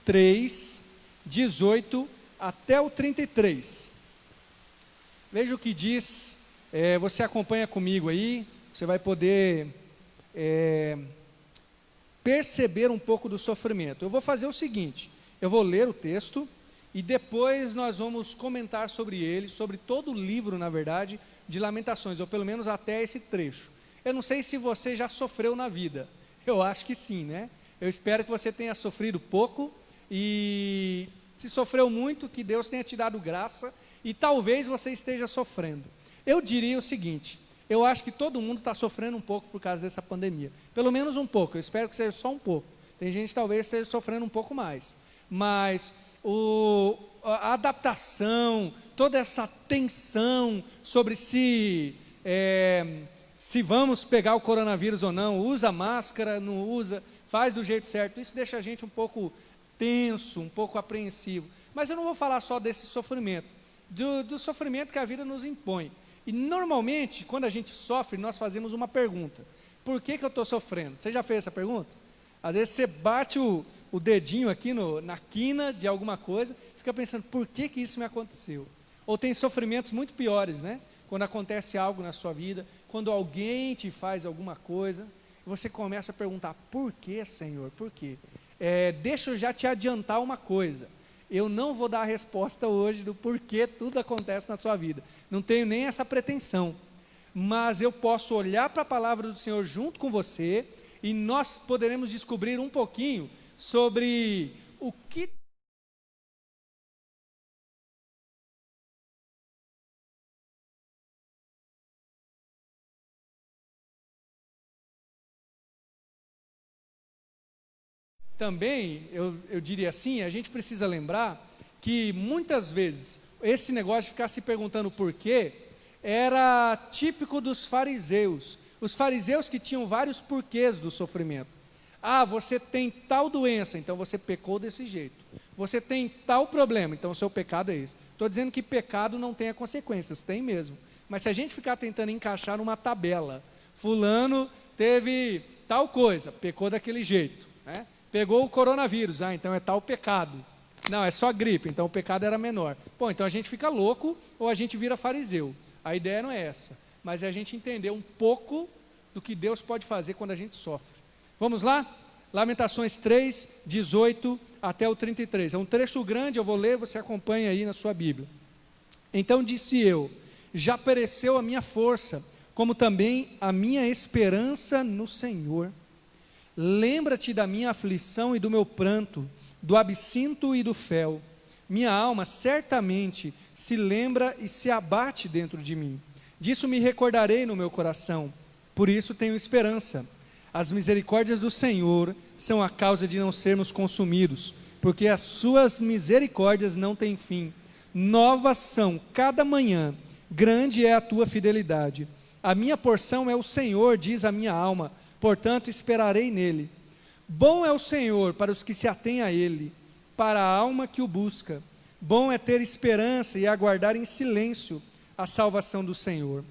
3, 18 até o 33. Veja o que diz, você acompanha comigo aí, você vai poder perceber um pouco do sofrimento. Eu vou fazer o seguinte, eu vou ler o texto e depois nós vamos comentar sobre ele, sobre todo o livro, na verdade, de Lamentações, ou pelo menos até esse trecho. Eu não sei se você já sofreu na vida, eu acho que sim, né? Eu espero que você tenha sofrido pouco e se sofreu muito, que Deus tenha te dado graça e talvez você esteja sofrendo. Eu diria o seguinte, eu acho que todo mundo está sofrendo um pouco por causa dessa pandemia, pelo menos um pouco, eu espero que seja só um pouco. Tem gente que talvez esteja sofrendo um pouco mais, mas a adaptação, toda essa tensão sobre se vamos pegar o coronavírus ou não, usa máscara, não usa, faz do jeito certo, isso deixa a gente um pouco tenso, um pouco apreensivo. Mas eu não vou falar só desse sofrimento, do sofrimento que a vida nos impõe. E normalmente, quando a gente sofre, nós fazemos uma pergunta: por que eu estou sofrendo? Você já fez essa pergunta? Às vezes você bate o dedinho aqui na quina de alguma coisa, fica pensando, por que isso me aconteceu? Ou tem sofrimentos muito piores, né? Quando acontece algo na sua vida, quando alguém te faz alguma coisa, você começa a perguntar, por que, Senhor? Por quê? Deixa eu já te adiantar uma coisa, eu não vou dar a resposta hoje do porquê tudo acontece na sua vida, não tenho nem essa pretensão, mas eu posso olhar para a palavra do Senhor junto com você, e nós poderemos descobrir um pouquinho sobre o que também, eu diria assim, a gente precisa lembrar que muitas vezes esse negócio de ficar se perguntando por quê era típico dos fariseus. Os fariseus que tinham vários porquês do sofrimento. Ah, você tem tal doença, então você pecou desse jeito. Você tem tal problema, então o seu pecado é esse. Estou dizendo que pecado não tenha consequências, tem mesmo. Mas se a gente ficar tentando encaixar numa tabela, fulano teve tal coisa, pecou daquele jeito, né? Pegou o coronavírus, então é tal pecado. Não, é só gripe, então o pecado era menor. Bom, então a gente fica louco ou a gente vira fariseu. A ideia não é essa, mas é a gente entender um pouco do que Deus pode fazer quando a gente sofre. Vamos lá? Lamentações 3, 18 até o 33. É um trecho grande, eu vou ler, você acompanha aí na sua Bíblia. Então disse eu, já pereceu a minha força, como também a minha esperança no Senhor. Lembra-te da minha aflição e do meu pranto, do absinto e do fel. Minha alma certamente se lembra e se abate dentro de mim. Disso me recordarei no meu coração, por isso tenho esperança. As misericórdias do Senhor são a causa de não sermos consumidos, porque as suas misericórdias não têm fim. Novas são cada manhã, grande é a tua fidelidade. A minha porção é o Senhor, diz a minha alma, portanto esperarei nele. Bom é o Senhor para os que se atêm a ele, para a alma que o busca. Bom é ter esperança e aguardar em silêncio a salvação do Senhor.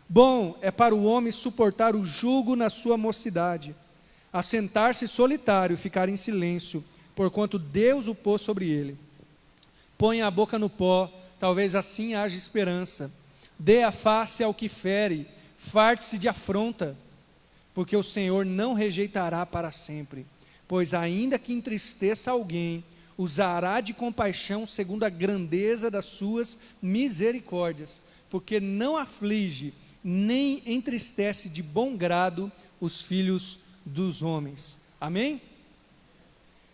Bom é para o homem suportar o jugo na sua mocidade, assentar-se solitário e ficar em silêncio, porquanto Deus o pôs sobre ele. Põe a boca no pó, talvez assim haja esperança. Dê a face ao que fere, farte-se de afronta, porque o Senhor não rejeitará para sempre, pois ainda que entristeça alguém, usará de compaixão segundo a grandeza das suas misericórdias, porque não aflige, nem entristece de bom grado os filhos dos homens. Amém?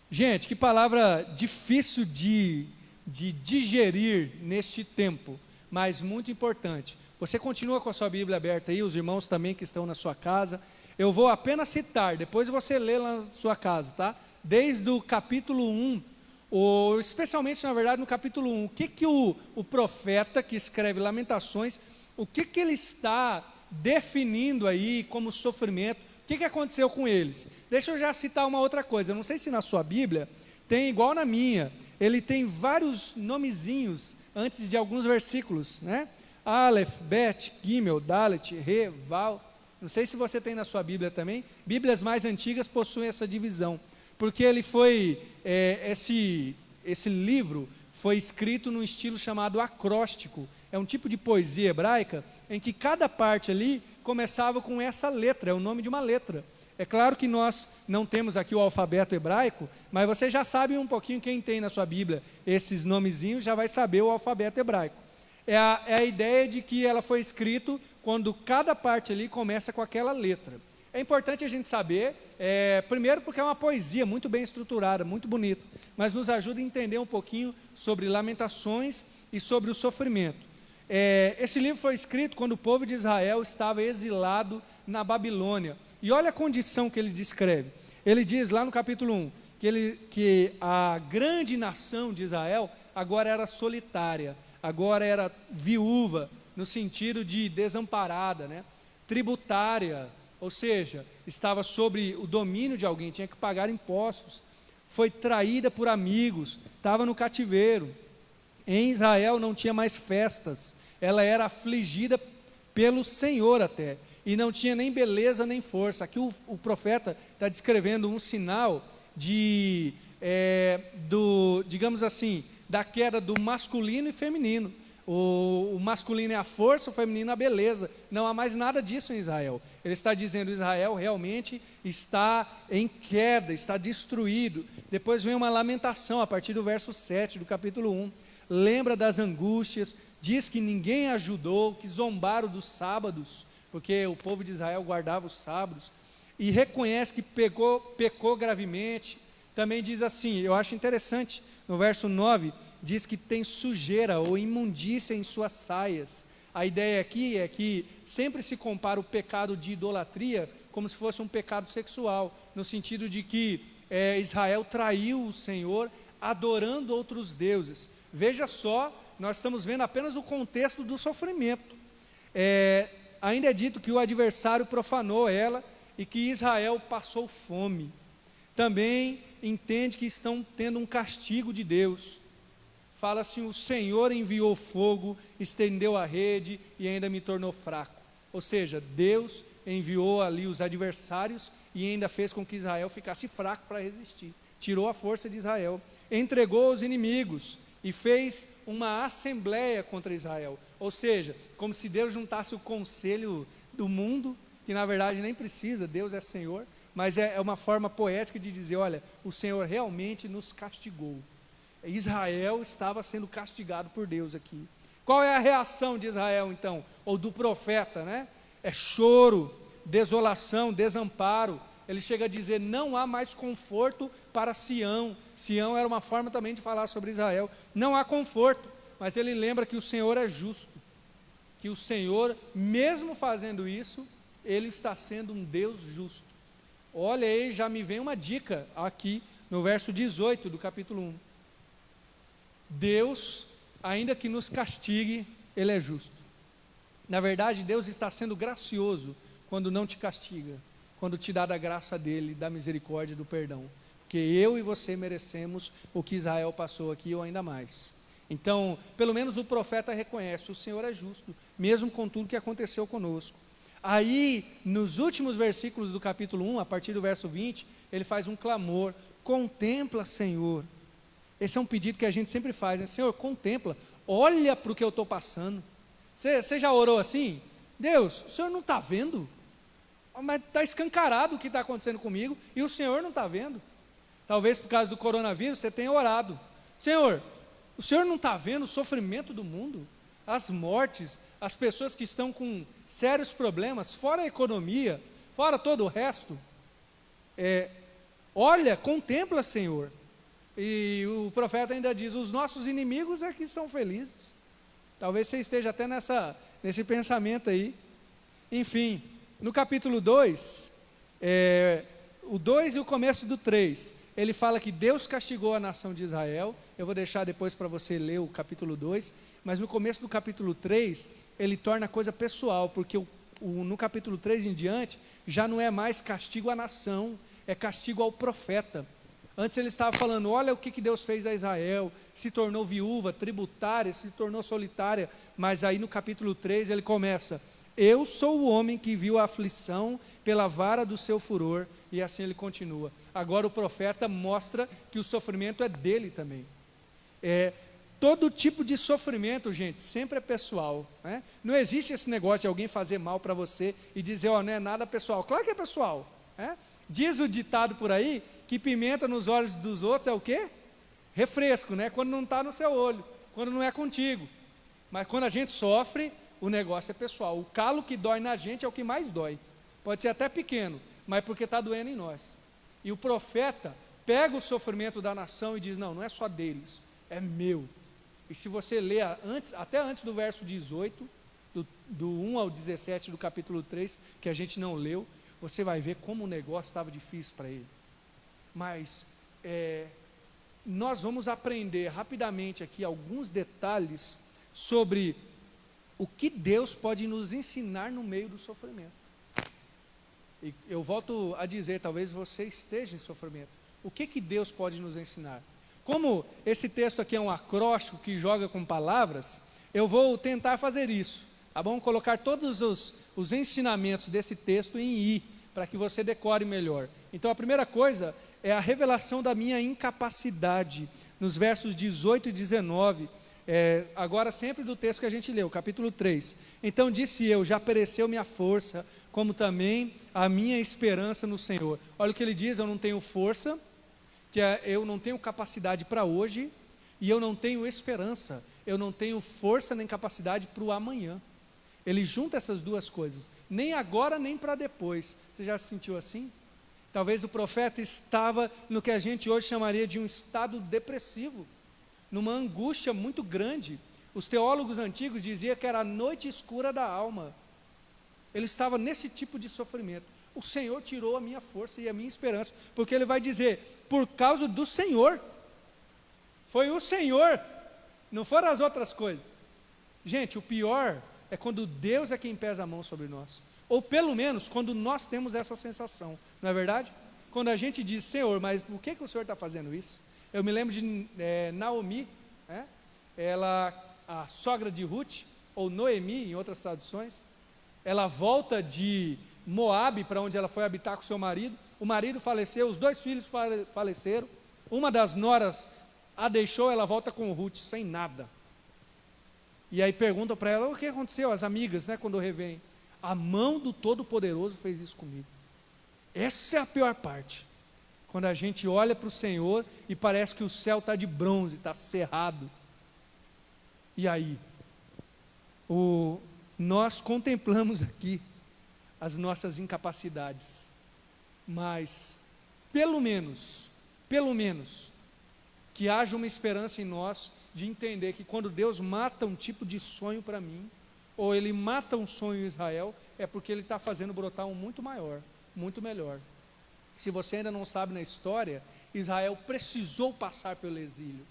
Gente, que palavra difícil de digerir neste tempo, mas muito importante. Você continua com a sua Bíblia aberta aí, os irmãos também que estão na sua casa. Eu vou apenas citar, depois você lê lá na sua casa, tá? Desde o capítulo 1, especialmente na verdade no capítulo 1, o que o profeta que escreve Lamentações, o que ele está definindo aí como sofrimento, o que aconteceu com eles? Deixa eu já citar uma outra coisa, eu não sei se na sua Bíblia tem igual na minha, ele tem vários nomezinhos antes de alguns versículos, né? Aleph, Bet, Gimel, Dalet, Re, Val. Não sei se você tem na sua Bíblia também. Bíblias mais antigas possuem essa divisão. porque ele foi, esse livro foi escrito num estilo chamado acróstico. É um tipo de poesia hebraica em que cada parte ali começava com essa letra, é o nome de uma letra. É claro que nós não temos aqui o alfabeto hebraico, mas você já sabe um pouquinho, quem tem na sua Bíblia esses nomezinhos já vai saber o alfabeto hebraico. É a ideia de que ela foi escrita quando cada parte ali começa com aquela letra. É importante a gente saber, primeiro porque é uma poesia muito bem estruturada, muito bonita, mas nos ajuda a entender um pouquinho sobre lamentações e sobre o sofrimento. Esse livro foi escrito quando o povo de Israel estava exilado na Babilônia. E olha a condição que ele descreve. Ele diz lá no capítulo 1, que a grande nação de Israel agora era solitária, agora era viúva, no sentido de desamparada, né? Tributária, ou seja, estava sob o domínio de alguém, tinha que pagar impostos, foi traída por amigos, estava no cativeiro. Em Israel não tinha mais festas, ela era afligida pelo Senhor até, e não tinha nem beleza nem força. Aqui o profeta está descrevendo um sinal digamos assim, da queda do masculino e feminino. O masculino é a força, o feminino a beleza. Não há mais nada disso em Israel. Ele está dizendo: Israel realmente está em queda, está destruído. Depois vem uma lamentação a partir do verso 7 do capítulo 1. Lembra das angústias, diz que ninguém ajudou, que zombaram dos sábados, porque o povo de Israel guardava os sábados, e reconhece que pecou gravemente. Também diz assim, eu acho interessante, no verso 9, diz que tem sujeira ou imundícia em suas saias. A ideia aqui é que sempre se compara o pecado de idolatria como se fosse um pecado sexual, no sentido de que Israel traiu o Senhor adorando outros deuses. Veja só, nós estamos vendo apenas o contexto do sofrimento. Ainda é dito que o adversário profanou ela e que Israel passou fome. Também entende que estão tendo um castigo de Deus. Fala assim: o Senhor enviou fogo, estendeu a rede e ainda me tornou fraco. Ou seja, Deus enviou ali os adversários e ainda fez com que Israel ficasse fraco para resistir. Tirou a força de Israel, entregou os inimigos e fez uma assembleia contra Israel. Ou seja, como se Deus juntasse o conselho do mundo, que na verdade nem precisa, Deus é Senhor, mas é uma forma poética de dizer: olha, o Senhor realmente nos castigou. Israel estava sendo castigado por Deus aqui. Qual é a reação de Israel então, ou do profeta, né? É choro, desolação, desamparo. Ele chega a dizer: não há mais conforto para Sião. Sião era uma forma também de falar sobre Israel. Não há conforto, mas ele lembra que o Senhor é justo, que o Senhor, mesmo fazendo isso, ele está sendo um Deus justo. Olha aí, já me vem uma dica aqui no verso 18 do capítulo 1. Deus, ainda que nos castigue, Ele é justo. Na verdade, Deus está sendo gracioso quando não te castiga, quando te dá da graça dEle, da misericórdia e do perdão. Porque eu e você merecemos o que Israel passou aqui ou ainda mais. Então, pelo menos o profeta reconhece: o Senhor é justo, mesmo com tudo que aconteceu conosco. Aí, nos últimos versículos do capítulo 1, a partir do verso 20, ele faz um clamor: contempla, Senhor. Esse é um pedido que a gente sempre faz, né? Senhor, contempla, olha para o que eu estou passando. Você já orou assim? Deus, o Senhor não está vendo? Mas está escancarado o que está acontecendo comigo e o Senhor não está vendo. Talvez por causa do coronavírus você tenha orado: Senhor, o Senhor não está vendo o sofrimento do mundo? As mortes, as pessoas que estão com sérios problemas, fora a economia, fora todo o resto. Olha, contempla, Senhor. E o profeta ainda diz: os nossos inimigos é que estão felizes. Talvez você esteja até nesse pensamento aí. Enfim, no capítulo 2, o 2 e o começo do 3, ele fala que Deus castigou a nação de Israel. Eu vou deixar depois para você ler o capítulo 2, mas no começo do capítulo 3, ele torna a coisa pessoal, porque no capítulo 3 em diante, já não é mais castigo à nação, é castigo ao profeta. Antes ele estava falando: olha o que Deus fez a Israel, se tornou viúva, tributária, se tornou solitária. Mas aí no capítulo 3 ele começa: Eu sou o homem que viu a aflição pela vara do seu furor, e assim ele continua. Agora o profeta mostra que o sofrimento é dele também. Todo tipo de sofrimento, gente, sempre é pessoal, né? Não existe esse negócio de alguém fazer mal para você e dizer, não é nada pessoal. Claro que é pessoal, né? Diz o ditado por aí que pimenta nos olhos dos outros é o quê? Refresco, né? Quando não está no seu olho, quando não é contigo. Mas quando a gente sofre, o negócio é pessoal. O calo que dói na gente é o que mais dói. Pode ser até pequeno, mas porque está doendo em nós. E o profeta pega o sofrimento da nação e diz, não é só deles, é meu. E se você ler até antes do verso 18, do 1 ao 17 do capítulo 3, que a gente não leu, você vai ver como o negócio estava difícil para ele. Mas nós vamos aprender rapidamente aqui alguns detalhes sobre o que Deus pode nos ensinar no meio do sofrimento. E eu volto a dizer, talvez você esteja em sofrimento. O que Deus pode nos ensinar? Como esse texto aqui é um acróstico que joga com palavras, eu vou tentar fazer isso, tá bom? Colocar todos os ensinamentos desse texto em I, para que você decore melhor. Então a primeira coisa é a revelação da minha incapacidade, nos versos 18 e 19, agora sempre do texto que a gente leu, capítulo 3. Então disse eu, já pereceu minha força, como também a minha esperança no Senhor. Olha o que ele diz, eu não tenho força, eu não tenho capacidade para hoje, e eu não tenho esperança, eu não tenho força nem capacidade para o amanhã. Ele junta essas duas coisas, nem agora nem para depois. Você já se sentiu assim? Talvez o profeta estava no que a gente hoje chamaria de um estado depressivo, numa angústia muito grande. Os teólogos antigos diziam que era a noite escura da alma. Ele estava nesse tipo de sofrimento. O Senhor tirou a minha força e a minha esperança, porque ele vai dizer, por causa do Senhor, foi o Senhor, não foram as outras coisas. Gente, o pior é quando Deus é quem pesa a mão sobre nós, ou pelo menos quando nós temos essa sensação, não é verdade? Quando a gente diz, Senhor, mas por que o Senhor está fazendo isso? Eu me lembro de Naomi, né? Ela, a sogra de Ruth, ou Noemi em outras traduções, ela volta de Moabe, para onde ela foi habitar com seu marido. O marido faleceu, os 2 filhos faleceram, uma das noras a deixou, ela volta com Ruth sem nada. E aí perguntam para ela, o que aconteceu? As amigas, né, quando revêm, a mão do Todo-Poderoso fez isso comigo. Essa é a pior parte, quando a gente olha para o Senhor e parece que o céu está de bronze, está cerrado. E aí, nós contemplamos aqui as nossas incapacidades, mas pelo menos, que haja uma esperança em nós de entender que quando Deus mata um tipo de sonho para mim, ou Ele mata um sonho em Israel, é porque Ele está fazendo brotar um muito maior, muito melhor. Se você ainda não sabe na história, Israel precisou passar pelo exílio.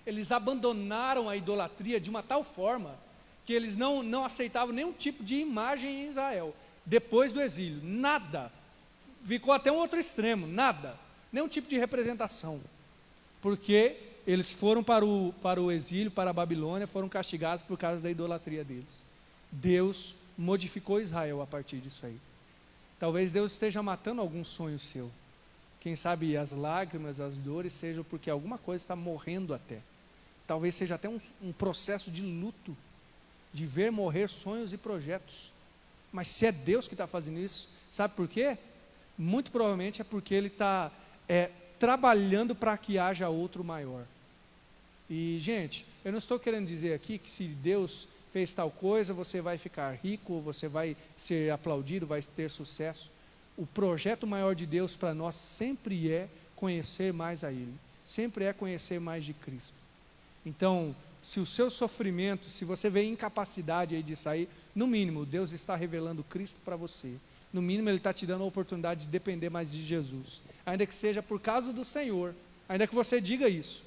Eles abandonaram a idolatria de uma tal forma que eles não aceitavam nenhum tipo de imagem em Israel. Depois do exílio, nada, ficou até um outro extremo, nada, nenhum tipo de representação, porque eles foram para o exílio, para a Babilônia, foram castigados por causa da idolatria deles. Deus modificou Israel a partir disso aí. Talvez Deus esteja matando algum sonho seu, quem sabe as lágrimas, as dores sejam porque alguma coisa está morrendo até, talvez seja até um processo de luto, de ver morrer sonhos e projetos. Mas se é Deus que está fazendo isso, sabe por quê? Muito provavelmente é porque Ele está trabalhando para que haja outro maior. E, gente, eu não estou querendo dizer aqui que se Deus fez tal coisa, você vai ficar rico, você vai ser aplaudido, vai ter sucesso. O projeto maior de Deus para nós sempre é conhecer mais a Ele, sempre é conhecer mais de Cristo. Então, se o seu sofrimento, se você vê incapacidade aí de sair, no mínimo, Deus está revelando Cristo para você. No mínimo, Ele está te dando a oportunidade de depender mais de Jesus. Ainda que seja por causa do Senhor, ainda que você diga isso.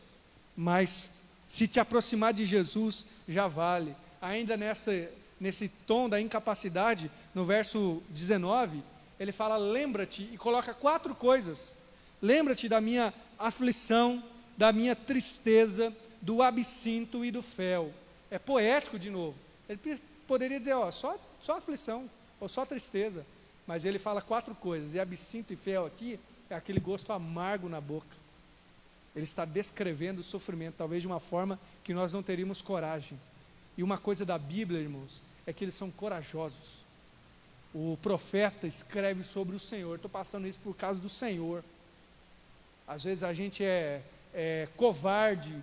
Mas, se te aproximar de Jesus, já vale. Ainda nesse tom da incapacidade, no verso 19, ele fala, lembra-te, e coloca 4 coisas. Lembra-te da minha aflição, da minha tristeza, do absinto e do fel. É poético de novo. Ele poderia dizer, só aflição, ou só tristeza. Mas ele fala 4 coisas, e absinto e fel aqui é aquele gosto amargo na boca. Ele está descrevendo o sofrimento, talvez de uma forma que nós não teríamos coragem. E uma coisa da Bíblia, irmãos, é que eles são corajosos. O profeta escreve sobre o Senhor. Estou passando isso por causa do Senhor. Às vezes a gente é covarde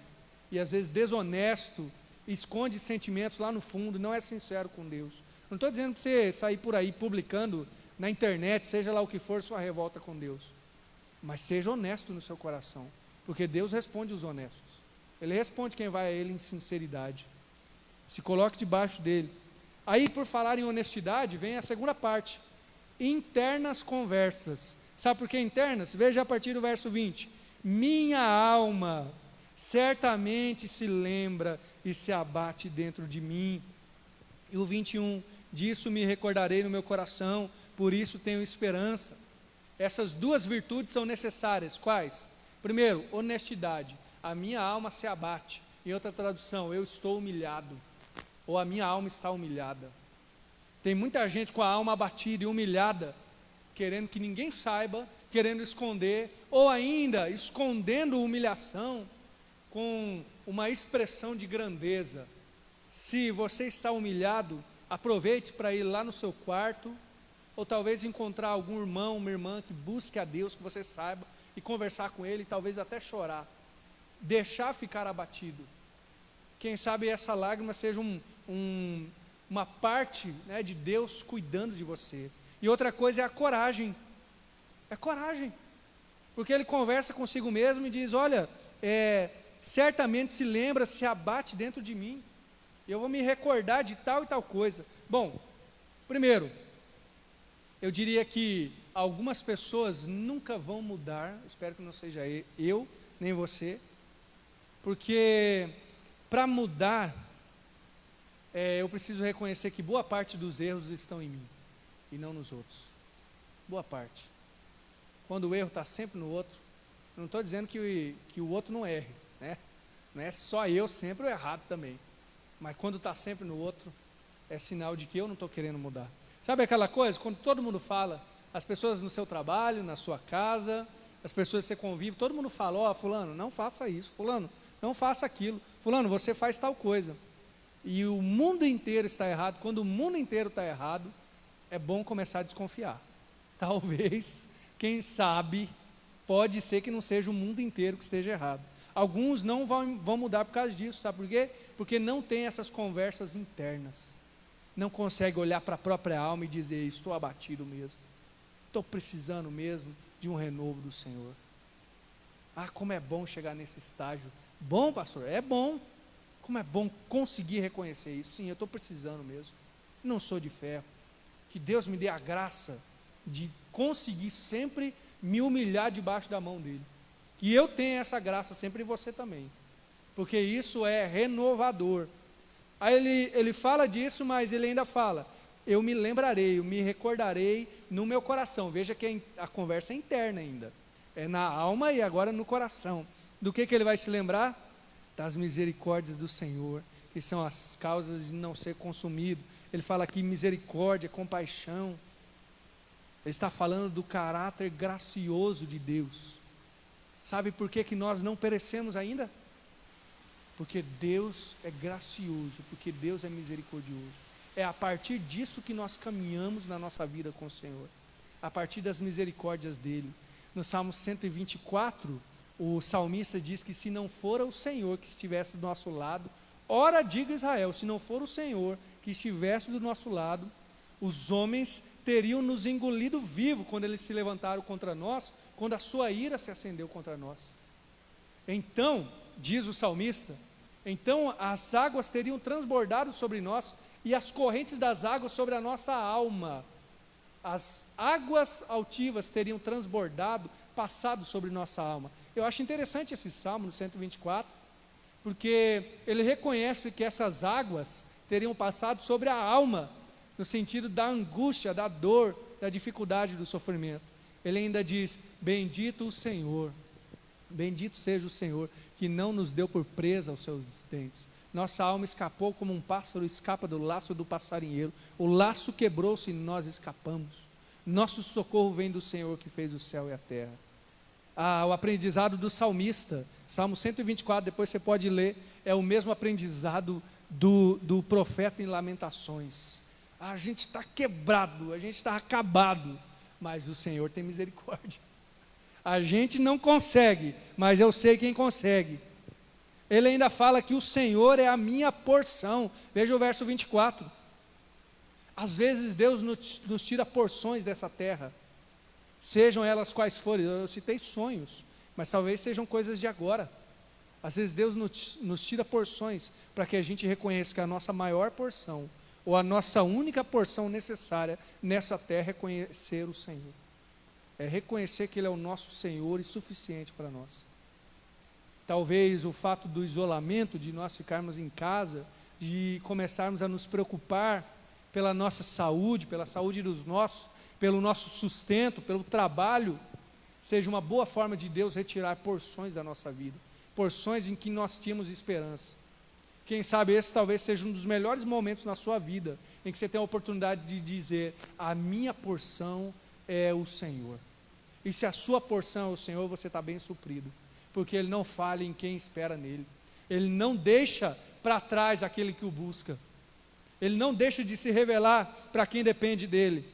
e às vezes desonesto, esconde sentimentos lá no fundo, não é sincero com Deus. Não estou dizendo para você sair por aí publicando na internet, seja lá o que for, sua revolta com Deus. Mas seja honesto no seu coração, porque Deus responde os honestos. Ele responde quem vai a Ele em sinceridade. Se coloque debaixo dele. Aí, por falar em honestidade, vem a segunda parte. Internas conversas. Sabe por que internas? Veja a partir do verso 20. Minha alma certamente se lembra e se abate dentro de mim. E o 21. Disso me recordarei no meu coração, por isso tenho esperança. Essas 2 virtudes são necessárias. Quais? Primeiro, honestidade. A minha alma se abate. Em outra tradução, eu estou humilhado. Ou a minha alma está humilhada. Tem muita gente com a alma abatida e humilhada, querendo que ninguém saiba, querendo esconder, ou ainda escondendo humilhação com uma expressão de grandeza. Se você está humilhado, aproveite para ir lá no seu quarto, ou talvez encontrar algum irmão, uma irmã que busque a Deus, que você saiba, e conversar com ele, talvez até chorar. Deixar ficar abatido. Quem sabe essa lágrima seja uma parte, né, de Deus cuidando de você. E outra coisa é a coragem. É coragem. Porque ele conversa consigo mesmo e diz, olha, certamente se lembra, se abate dentro de mim. Eu vou me recordar de tal e tal coisa. Bom, primeiro, eu diria que algumas pessoas nunca vão mudar, espero que não seja eu, nem você, porque para mudar, eu preciso reconhecer que boa parte dos erros estão em mim, e não nos outros. Boa parte. Quando o erro está sempre no outro, não estou dizendo que o outro não erre, né? Não é só eu sempre o errado também. Mas quando está sempre no outro, é sinal de que eu não estou querendo mudar. Sabe aquela coisa, quando todo mundo fala, as pessoas no seu trabalho, na sua casa, as pessoas que você convive, todo mundo fala, ó, fulano, não faça isso, fulano, não faça aquilo, fulano, você faz tal coisa. E o mundo inteiro está errado. Quando o mundo inteiro está errado, é bom começar a desconfiar. Talvez, quem sabe, pode ser que não seja o mundo inteiro que esteja errado. Alguns não vão mudar por causa disso, sabe por quê? Porque não tem essas conversas internas. Não consegue olhar para a própria alma e dizer, estou abatido mesmo. Estou precisando mesmo de um renovo do Senhor. Ah, como é bom chegar nesse estágio. Bom, pastor, é bom. Como é bom conseguir reconhecer isso. Sim, eu estou precisando mesmo. Não sou de ferro. Que Deus me dê a graça de conseguir sempre me humilhar debaixo da mão dEle. Que eu tenha essa graça sempre em você também. Porque isso é renovador. Aí ele fala disso, mas ele ainda fala, eu me lembrarei, eu me recordarei no meu coração. Veja que a conversa é interna ainda. É na alma e agora no coração. Do que ele vai se lembrar? Das misericórdias do Senhor, que são as causas de não ser consumido. Ele fala aqui misericórdia, compaixão. Ele está falando do caráter gracioso de Deus. Sabe por que nós não perecemos ainda? Porque Deus é gracioso, porque Deus é misericordioso. É a partir disso que nós caminhamos na nossa vida com o Senhor. A partir das misericórdias dEle. No Salmo 124, o salmista diz que se não for o Senhor que estivesse do nosso lado, ora diga Israel, se não for o Senhor que estivesse do nosso lado, os homens teriam nos engolido vivo quando eles se levantaram contra nós, quando a sua ira se acendeu contra nós. Então, diz o salmista, então as águas teriam transbordado sobre nós e as correntes das águas sobre a nossa alma. As águas altivas teriam transbordado, passado sobre nossa alma. Eu acho interessante esse salmo no 124, porque ele reconhece que essas águas teriam passado sobre a alma, no sentido da angústia, da dor, da dificuldade do sofrimento. Ele ainda diz, bendito o Senhor, bendito seja o Senhor, que não nos deu por presa aos seus dentes, Nossa alma escapou como um pássaro escapa do laço do passarinheiro. O laço quebrou-se e nós escapamos. Nosso socorro vem do Senhor que fez o céu e a terra. O aprendizado do salmista, Salmo 124, depois você pode ler, é o mesmo aprendizado do profeta em Lamentações. A gente está quebrado, a gente está acabado, mas o Senhor tem misericórdia. A gente não consegue, mas eu sei quem consegue. Ele ainda fala que o Senhor é a minha porção. Veja o verso 24. Às vezes Deus nos tira porções dessa terra, sejam elas quais forem. Eu citei sonhos, mas talvez sejam coisas de agora. Às vezes Deus nos tira porções para que a gente reconheça que a nossa maior porção, ou a nossa única porção necessária nessa terra é conhecer o Senhor. É reconhecer que Ele é o nosso Senhor e suficiente para nós. Talvez o fato do isolamento, de nós ficarmos em casa, de começarmos a nos preocupar pela nossa saúde, pela saúde dos nossos, pelo nosso sustento, pelo trabalho, seja uma boa forma de Deus retirar porções da nossa vida, porções em que nós tínhamos esperança. Quem sabe esse talvez seja um dos melhores momentos na sua vida, em que você tem a oportunidade de dizer: a minha porção é o Senhor. E se a sua porção é o Senhor, você está bem suprido, porque Ele não falha em quem espera nele. Ele não deixa para trás aquele que o busca. Ele não deixa de se revelar para quem depende dele.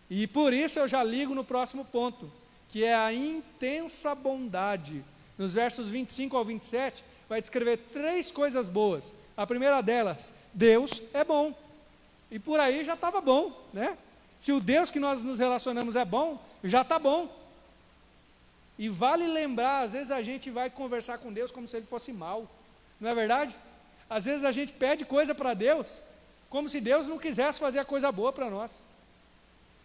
E por isso eu já ligo no próximo ponto, que é a intensa bondade. Nos versos 25 ao 27, vai descrever 3 coisas boas. A primeira delas, Deus é bom. E por aí já estava bom, né? Se o Deus que nós nos relacionamos é bom, já está bom. E vale lembrar, às vezes a gente vai conversar com Deus como se Ele fosse mau, não é verdade? Às vezes a gente pede coisa para Deus, como se Deus não quisesse fazer a coisa boa para nós.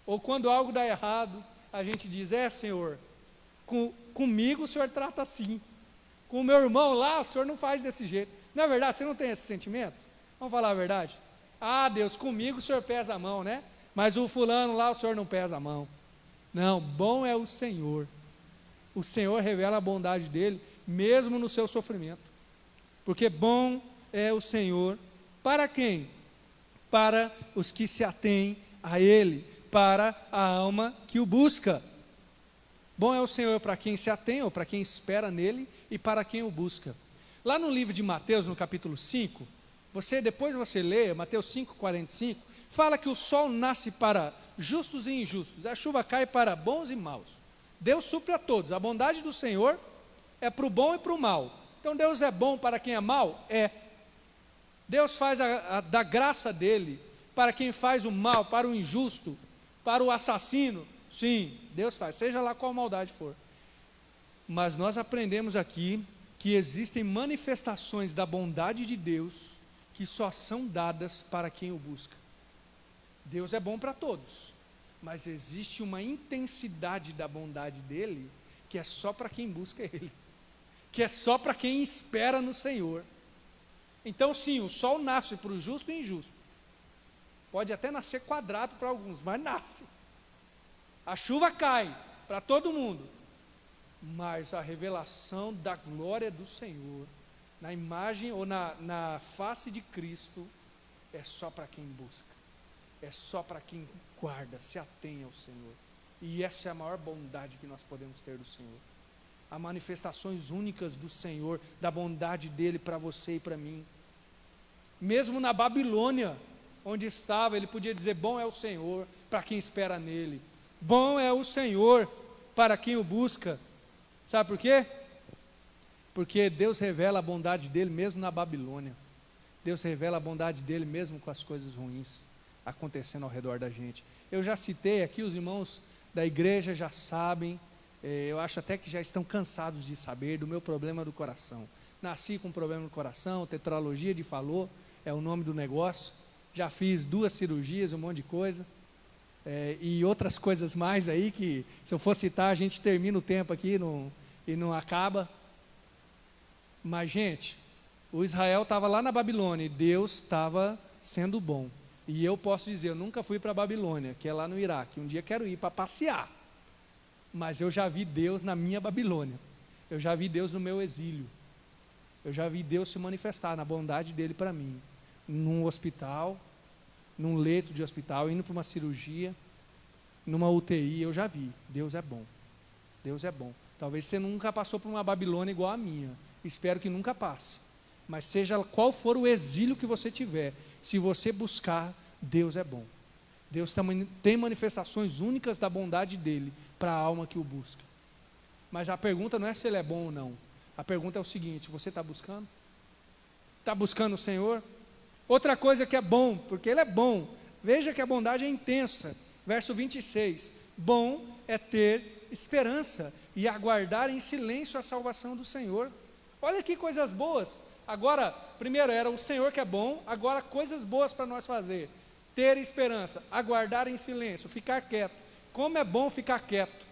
Ou quando algo dá errado, a gente diz: Senhor, comigo o Senhor trata assim, com o meu irmão lá, o Senhor não faz desse jeito. Não é verdade? Você não tem esse sentimento? Vamos falar a verdade? Deus, comigo o Senhor pesa a mão, né? Mas o fulano lá, o Senhor não pesa a mão. Não, bom é o Senhor. O Senhor revela a bondade dEle, mesmo no seu sofrimento. Porque bom é o Senhor, para quem? Para os que se atêm a Ele, para a alma que o busca. Bom é o Senhor para quem se atém, ou para quem espera nele, e para quem o busca. Lá no livro de Mateus, no capítulo 5, depois você lê, Mateus 5, 45, fala que o sol nasce para justos e injustos, a chuva cai para bons e maus. Deus supre a todos, a bondade do Senhor é para o bom e para o mal. Então Deus é bom para quem é mau? É. Deus faz da graça dele para quem faz o mal, para o injusto, para o assassino? Sim, Deus faz, seja lá qual maldade for. Mas nós aprendemos aqui que existem manifestações da bondade de Deus que só são dadas para quem o busca. Deus é bom para todos, mas existe uma intensidade da bondade dele que é só para quem busca Ele, que é só para quem espera no Senhor. Então sim, o sol nasce para o justo e injusto, pode até nascer quadrado para alguns, mas nasce. A chuva cai para todo mundo, mas a revelação da glória do Senhor, na imagem ou na face de Cristo, é só para quem busca, é só para quem guarda, se atém ao Senhor. E essa é a maior bondade que nós podemos ter do Senhor. Há manifestações únicas do Senhor, da bondade dEle para você e para mim. Mesmo na Babilônia, onde estava, ele podia dizer: bom é o Senhor para quem espera nele, bom é o Senhor para quem o busca. Sabe por quê? Porque Deus revela a bondade dele mesmo na Babilônia. Deus revela a bondade dele mesmo com as coisas ruins acontecendo ao redor da gente. Eu já citei aqui, os irmãos da igreja já sabem, eu acho até que já estão cansados de saber do meu problema do coração. Nasci com problema no coração, tetralogia de Fallot é o nome do negócio. Já fiz 2 cirurgias, um monte de coisa, e outras coisas mais aí que, se eu for citar, a gente termina o tempo aqui e não acaba. Mas, gente, o Israel estava lá na Babilônia e Deus estava sendo bom. E eu posso dizer, eu nunca fui para a Babilônia, que é lá no Iraque. Um dia quero ir para passear, mas eu já vi Deus na minha Babilônia. Eu já vi Deus no meu exílio. Eu já vi Deus se manifestar na bondade dele para mim, num hospital, num leito de hospital, indo para uma cirurgia, numa UTI, eu já vi. Deus é bom. Deus é bom. Talvez você nunca passou por uma Babilônia igual a minha. Espero que nunca passe. Mas seja qual for o exílio que você tiver, se você buscar, Deus é bom. Deus tem manifestações únicas da bondade dele para a alma que o busca. Mas a pergunta não é se ele é bom ou não. A pergunta é o seguinte: você está buscando? Está buscando o Senhor? Outra coisa que é bom, porque ele é bom. Veja que a bondade é intensa. Verso 26. Bom é ter esperança e aguardar em silêncio a salvação do Senhor. Olha que coisas boas. Agora, primeiro era o Senhor que é bom, agora coisas boas para nós fazer. Ter esperança, aguardar em silêncio, ficar quieto. Como é bom ficar quieto?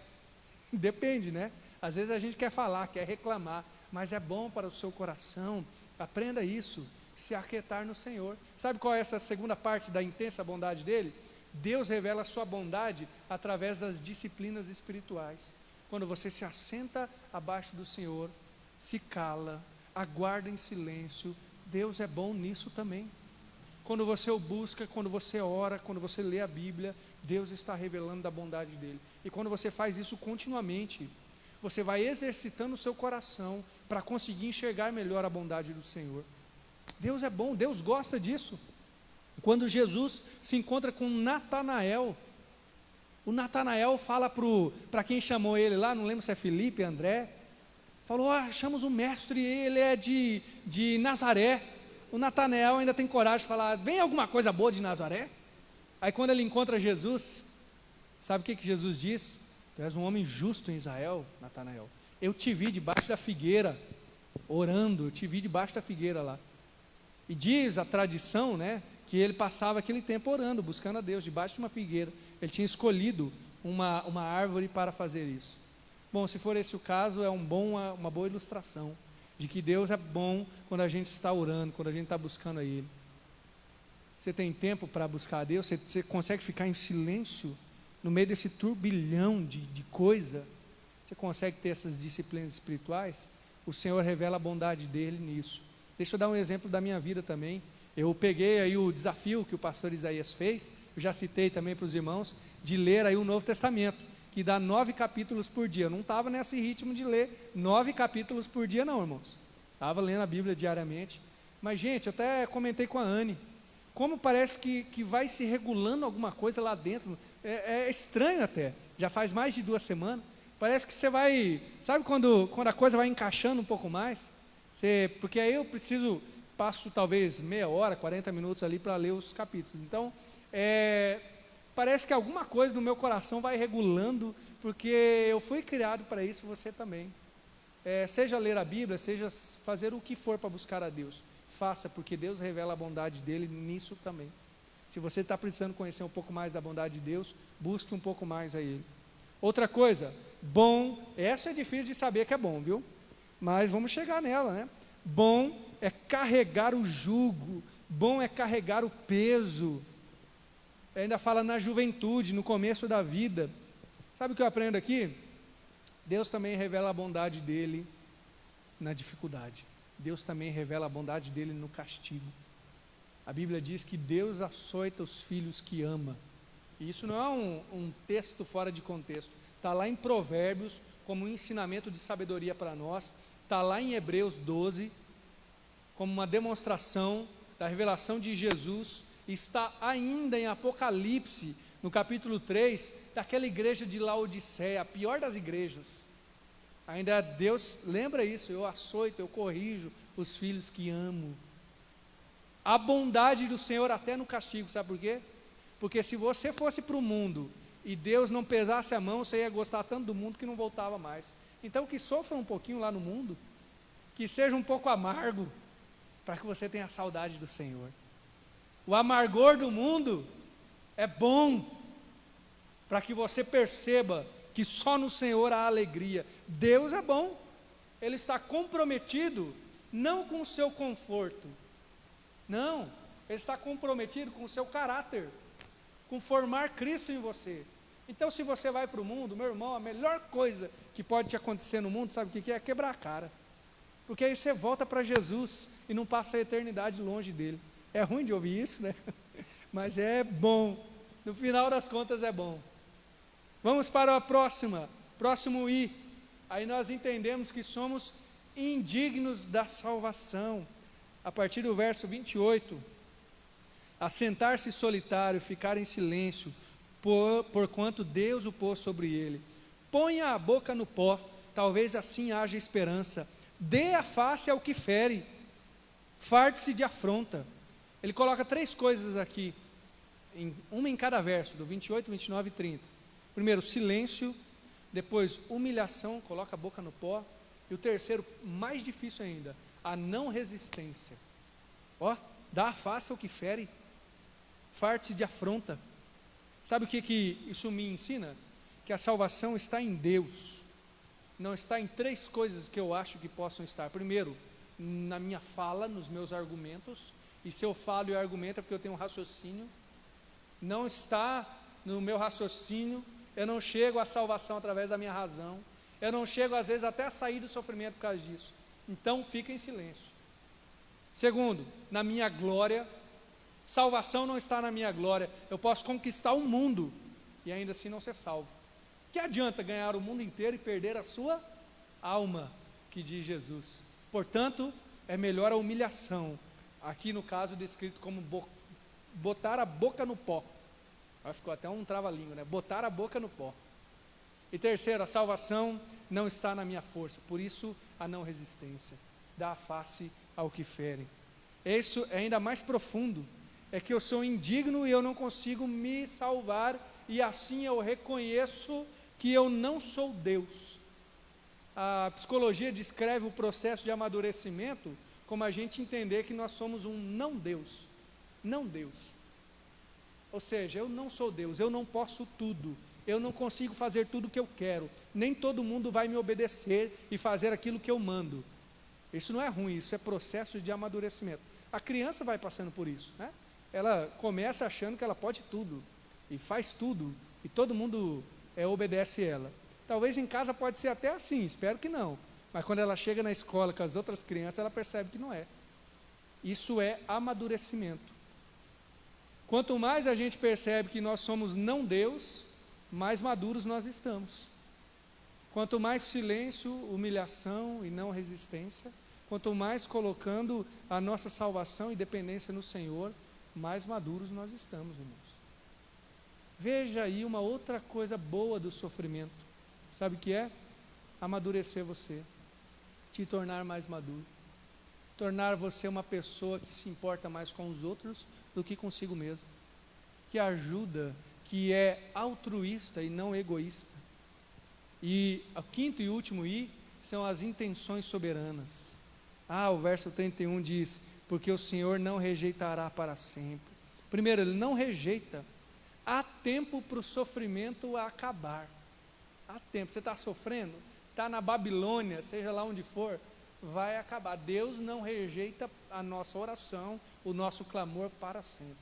Depende, né? Às vezes a gente quer falar, quer reclamar, mas é bom para o seu coração. Aprenda isso, se aquietar no Senhor. Sabe qual é essa segunda parte da intensa bondade dele? Deus revela a sua bondade através das disciplinas espirituais. Quando você se assenta abaixo do Senhor, se cala, aguarda em silêncio, Deus é bom nisso também. Quando você o busca, quando você ora, quando você lê a Bíblia, Deus está revelando da bondade dele. E quando você faz isso continuamente, você vai exercitando o seu coração para conseguir enxergar melhor a bondade do Senhor. Deus é bom, Deus gosta disso. Quando Jesus se encontra com Natanael, o Natanael fala para quem chamou ele lá, não lembro se é Felipe, André, falou: achamos o mestre, ele é de Nazaré. O Natanael ainda tem coragem de falar: vem alguma coisa boa de Nazaré? Aí quando ele encontra Jesus, sabe o que Jesus diz? Tu és um homem justo em Israel, Natanael. Eu te vi debaixo da figueira, orando, eu te vi debaixo da figueira lá. E diz a tradição, né, que ele passava aquele tempo orando, buscando a Deus, debaixo de uma figueira. Ele tinha escolhido uma árvore para fazer isso. Bom, se for esse o caso, é uma boa ilustração de que Deus é bom quando a gente está orando, quando a gente está buscando a Ele. Você tem tempo para buscar a Deus? Você consegue ficar em silêncio no meio desse turbilhão de coisa? Você consegue ter essas disciplinas espirituais? O Senhor revela a bondade dEle nisso. Deixa eu dar um exemplo da minha vida também. Eu peguei aí o desafio que o pastor Isaías fez, eu já citei também para os irmãos, de ler aí o Novo Testamento, que dá 9 capítulos por dia. Eu não estava nesse ritmo de ler 9 capítulos por dia não, irmãos. Estava lendo a Bíblia diariamente. Mas, gente, eu até comentei com a Anne, como parece que vai se regulando alguma coisa lá dentro. É estranho até, já faz mais de 2 semanas. Parece que você vai, sabe quando a coisa vai encaixando um pouco mais? Porque aí eu passo talvez meia hora, 40 minutos ali para ler os capítulos. Então, parece que alguma coisa no meu coração vai regulando, porque eu fui criado para isso, você também. Seja ler a Bíblia, seja fazer o que for para buscar a Deus, faça, porque Deus revela a bondade dEle nisso também. Se você está precisando conhecer um pouco mais da bondade de Deus, busque um pouco mais a Ele. Outra coisa, bom, essa é difícil de saber que é bom, viu? Mas vamos chegar nela, né? Bom é carregar o jugo, bom é carregar o peso. Ainda fala na juventude, no começo da vida. Sabe o que eu aprendo aqui? Deus também revela a bondade dEle na dificuldade. Deus também revela a bondade dEle no castigo. A Bíblia diz que Deus açoita os filhos que ama. E isso não é um texto fora de contexto. Está lá em Provérbios, como um ensinamento de sabedoria para nós. Está lá em Hebreus 12, como uma demonstração da revelação de Jesus. Está ainda em Apocalipse, no capítulo 3, daquela igreja de Laodiceia, a pior das igrejas. Ainda Deus lembra isso: eu açoito, eu corrijo os filhos que amo. A bondade do Senhor até no castigo, sabe por quê? Porque se você fosse para o mundo e Deus não pesasse a mão, você ia gostar tanto do mundo que não voltava mais. Então que sofra um pouquinho lá no mundo, que seja um pouco amargo, para que você tenha saudade do Senhor. O amargor do mundo é bom, para que você perceba que só no Senhor há alegria. Deus é bom, Ele está comprometido não com o seu conforto, não, Ele está comprometido com o seu caráter, com formar Cristo em você. Então, se você vai para o mundo, meu irmão, a melhor coisa que pode te acontecer no mundo, sabe o que é? Quebrar a cara. porque aí você volta para Jesus e não passa a eternidade longe dele. É ruim de ouvir isso, né? Mas é bom, no final das contas é bom. Vamos para a próximo I. Aí nós entendemos que somos indignos da salvação. A partir do verso 28, assentar-se solitário, ficar em silêncio, porquanto Deus o pôs sobre ele. Ponha a boca no pó, talvez assim haja esperança. Dê a face ao que fere, farte-se de afronta. Ele coloca 3 coisas aqui, uma em cada verso, do 28, 29 e 30. Primeiro, silêncio, depois humilhação, coloca a boca no pó, e o terceiro, mais difícil ainda, a não resistência. Ó, dá a face ao que fere, farte-se de afronta. Sabe o que isso me ensina? Que a salvação está em Deus, não está em 3 coisas que eu acho que possam estar. Primeiro, na minha fala, nos meus argumentos, e se eu falo e argumento é porque eu tenho um raciocínio. Não está no meu raciocínio, eu não chego à salvação através da minha razão, eu não chego às vezes até a sair do sofrimento por causa disso. Então fica em silêncio. Segundo, na minha glória, salvação não está na minha glória. Eu posso conquistar o mundo e ainda assim não ser salvo. Que adianta ganhar o mundo inteiro e perder a sua alma, que diz Jesus. Portanto, é melhor a humilhação, aqui no caso descrito como botar a boca no pó. Ficou até um trava-língua, né? Botar a boca no pó. E terceiro, a salvação não está na minha força, por isso a não resistência. Dá a face ao que fere. Isso é ainda mais profundo, é que eu sou indigno e eu não consigo me salvar, e assim eu reconheço que eu não sou Deus. A psicologia descreve o processo de amadurecimento como a gente entender que nós somos um não Deus. Não Deus. Ou seja, eu não sou Deus, eu não posso tudo, eu não consigo fazer tudo o que eu quero, nem todo mundo vai me obedecer e fazer aquilo que eu mando. Isso não é ruim, isso é processo de amadurecimento. A criança vai passando por isso, né? Ela começa achando que ela pode tudo, e faz tudo, e todo mundo obedece ela. Talvez em casa pode ser até assim, espero que não, mas quando ela chega na escola com as outras crianças, ela percebe que não é. Isso é amadurecimento. Quanto mais a gente percebe que nós somos não Deus, mais maduros nós estamos. Quanto mais silêncio, humilhação e não resistência, quanto mais colocando a nossa salvação e dependência no Senhor, mais maduros nós estamos, irmãos. Veja aí uma outra coisa boa do sofrimento. Sabe o que é? Amadurecer você, te tornar mais maduro, tornar você uma pessoa que se importa mais com os outros do que consigo mesmo, que ajuda, que é altruísta e não egoísta. E o quinto e último I são as intenções soberanas. O verso 31 diz: porque o Senhor não rejeitará para sempre. Primeiro, Ele não rejeita. Há tempo para o sofrimento acabar. Há tempo. Você está sofrendo? Está na Babilônia, seja lá onde for, vai acabar. Deus não rejeita a nossa oração, o nosso clamor para sempre.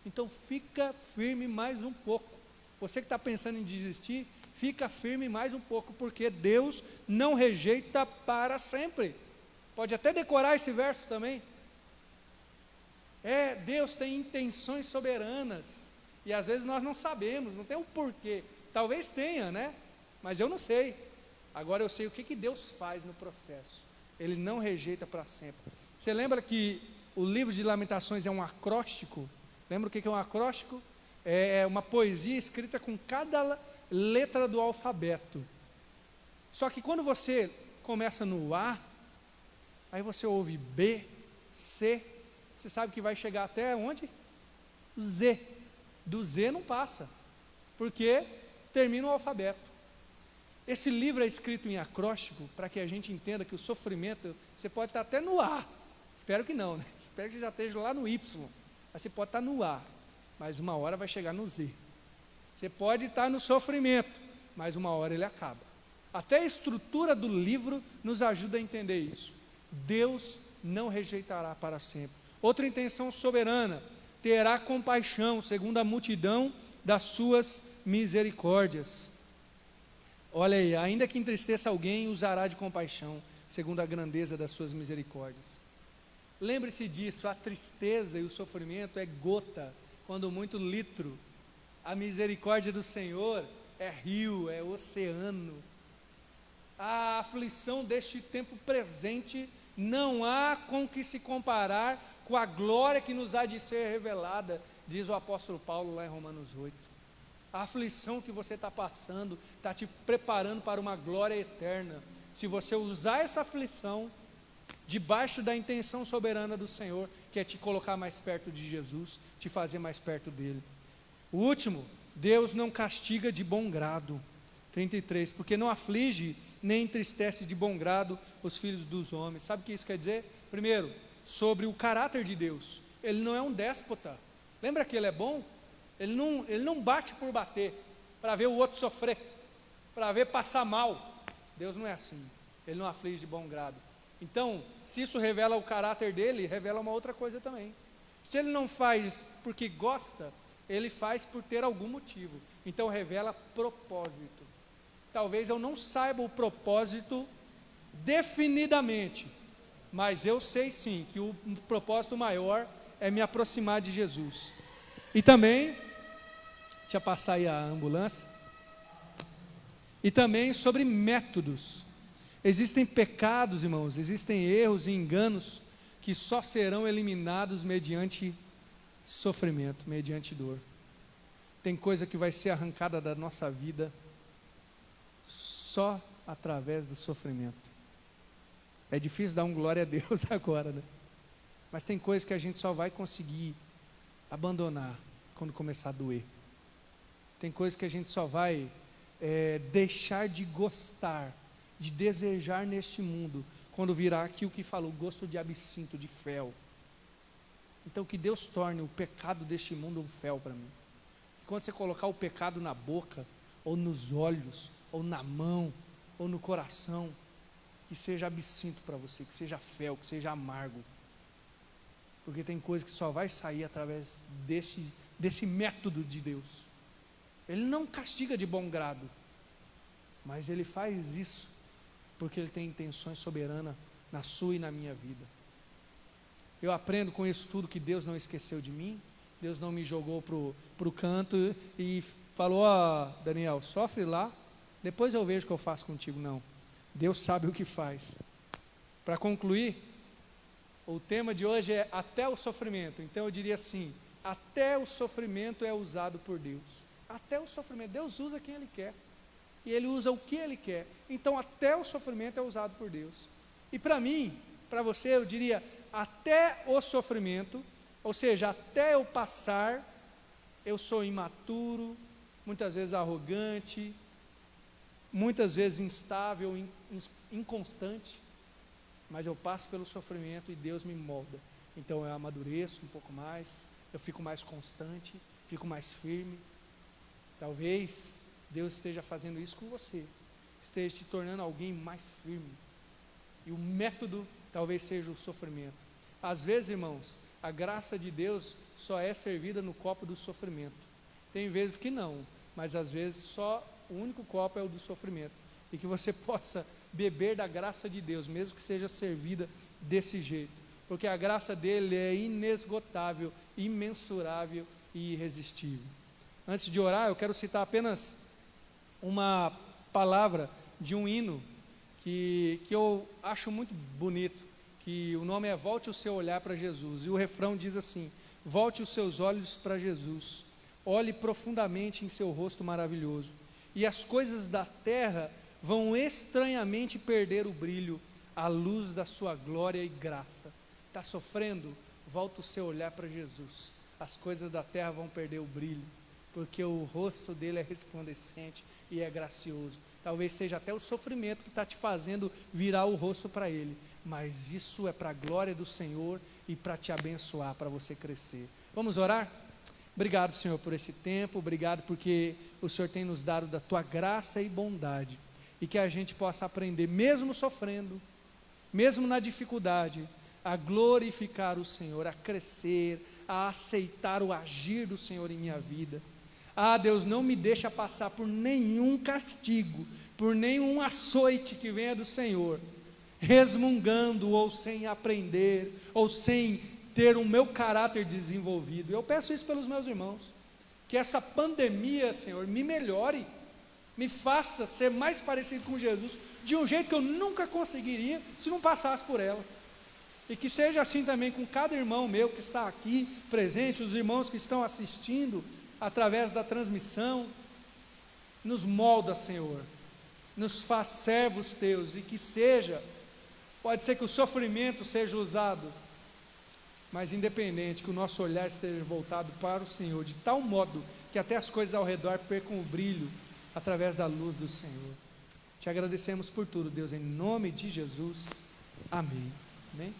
Então fica firme mais um pouco. Você que está pensando em desistir, fica firme mais um pouco, porque Deus não rejeita para sempre. Pode até decorar esse verso também. Deus tem intenções soberanas, e às vezes nós não sabemos, não tem um porquê. Talvez tenha, né? Mas eu não sei. Agora eu sei o que Deus faz no processo. Ele não rejeita para sempre. Você lembra que o livro de Lamentações é um acróstico? Lembra o que é um acróstico? É uma poesia escrita com cada letra do alfabeto. Só que quando você começa no A, aí você ouve B, C, você sabe que vai chegar até onde? O Z. Do Z não passa, porque termina o alfabeto. Esse livro é escrito em acróstico para que a gente entenda que o sofrimento, você pode estar até no A, espero que não, né? Espero que você já esteja lá no Y, mas você pode estar no A, mas uma hora vai chegar no Z. Você pode estar no sofrimento, mas uma hora ele acaba. Até a estrutura do livro nos ajuda a entender isso. Deus não rejeitará para sempre. Outra intenção soberana: terá compaixão segundo a multidão das suas misericórdias. Olha aí, ainda que entristeça alguém, usará de compaixão. segundo a grandeza das suas misericórdias. Lembre-se disso, a tristeza e o sofrimento é gota, quando muito litro. A misericórdia do Senhor é rio, é oceano. A aflição deste tempo presente não há com que se comparar com a glória que nos há de ser revelada, diz o apóstolo Paulo lá em Romanos 8. A aflição que você está passando está te preparando para uma glória eterna. Se você usar essa aflição debaixo da intenção soberana do Senhor, que é te colocar mais perto de Jesus, te fazer mais perto dele. O último, Deus não castiga de bom grado. 33, porque não aflige nem entristece de bom grado os filhos dos homens. Sabe o que isso quer dizer? Primeiro, sobre o caráter de Deus. Ele não é um déspota. Lembra que ele é bom? Ele não bate por bater, para ver o outro sofrer, para ver passar mal. Deus não é assim. Ele não aflige de bom grado. Então, se isso revela o caráter dele, revela uma outra coisa também. Se ele não faz porque gosta, ele faz por ter algum motivo. Então revela propósito. Talvez eu não saiba o propósito definidamente, mas eu sei sim que o propósito maior é me aproximar de Jesus. E também, deixa eu passar aí a ambulância, e também sobre métodos. Existem pecados, irmãos, existem erros e enganos que só serão eliminados mediante sofrimento, mediante dor. Tem coisa que vai ser arrancada da nossa vida só através do sofrimento. É difícil dar um glória a Deus agora, né? Mas tem coisas que a gente só vai conseguir abandonar quando começar a doer. Tem coisas que a gente só vai deixar de gostar, de desejar neste mundo, quando virar aquilo que falou, gosto de absinto, de fel. Então que Deus torne o pecado deste mundo um fel para mim. Quando você colocar o pecado na boca, ou nos olhos, ou na mão, ou no coração, que seja absinto para você, que seja fel, que seja amargo. Porque tem coisa que só vai sair através desse método de Deus. Ele não castiga de bom grado, mas Ele faz isso porque Ele tem intenções soberanas na sua e na minha vida. Eu aprendo com isso tudo que Deus não esqueceu de mim, Deus não me jogou para o canto e falou, Daniel, sofre lá, depois eu vejo o que eu faço contigo. Não, Deus sabe o que faz. Para concluir, o tema de hoje é até o sofrimento. Então eu diria assim, até o sofrimento é usado por Deus. Até o sofrimento, Deus usa quem Ele quer, e Ele usa o que Ele quer. Então até o sofrimento é usado por Deus. E para mim, para você, eu diria, até o sofrimento, ou seja, até eu passar, eu sou imaturo, muitas vezes arrogante, muitas vezes instável, inconstante, mas eu passo pelo sofrimento e Deus me molda. Então eu amadureço um pouco mais, eu fico mais constante, fico mais firme. Talvez Deus esteja fazendo isso com você, esteja te tornando alguém mais firme, e o método talvez seja o sofrimento. Às vezes, irmãos, a graça de Deus só é servida no copo do sofrimento. Tem vezes que não, mas às vezes só o único copo é o do sofrimento, e que você possa beber da graça de Deus, mesmo que seja servida desse jeito, porque a graça dele é inesgotável, imensurável e irresistível. Antes de orar, eu quero citar apenas uma palavra de um hino que eu acho muito bonito, que o nome é Volte o Seu Olhar para Jesus, e o refrão diz assim: volte os seus olhos para Jesus, olhe profundamente em seu rosto maravilhoso, e as coisas da terra vão estranhamente perder o brilho à luz da sua glória e graça. Está sofrendo? Volta o seu olhar para Jesus, as coisas da terra vão perder o brilho, porque o rosto dele é resplandecente e é gracioso. Talvez seja até o sofrimento que está te fazendo virar o rosto para ele, mas isso é para a glória do Senhor e para te abençoar, para você crescer. Vamos orar? Obrigado, Senhor, por esse tempo, obrigado porque o Senhor tem nos dado da tua graça e bondade, e que a gente possa aprender, mesmo sofrendo, mesmo na dificuldade, a glorificar o Senhor, a crescer, a aceitar o agir do Senhor em minha vida. Deus, não me deixa passar por nenhum castigo, por nenhum açoite que venha do Senhor, resmungando, ou sem aprender, ou sem ter o meu caráter desenvolvido. Eu peço isso pelos meus irmãos, que essa pandemia, Senhor, me melhore, me faça ser mais parecido com Jesus, de um jeito que eu nunca conseguiria se não passasse por ela. E que seja assim também com cada irmão meu que está aqui presente, os irmãos que estão assistindo através da transmissão. Nos molda, Senhor, nos faz servos teus, e que seja, pode ser que o sofrimento seja usado, mas independente, que o nosso olhar esteja voltado para o Senhor, de tal modo que até as coisas ao redor percam o brilho através da luz do Senhor. Te agradecemos por tudo, Deus, em nome de Jesus. Amém. Amém.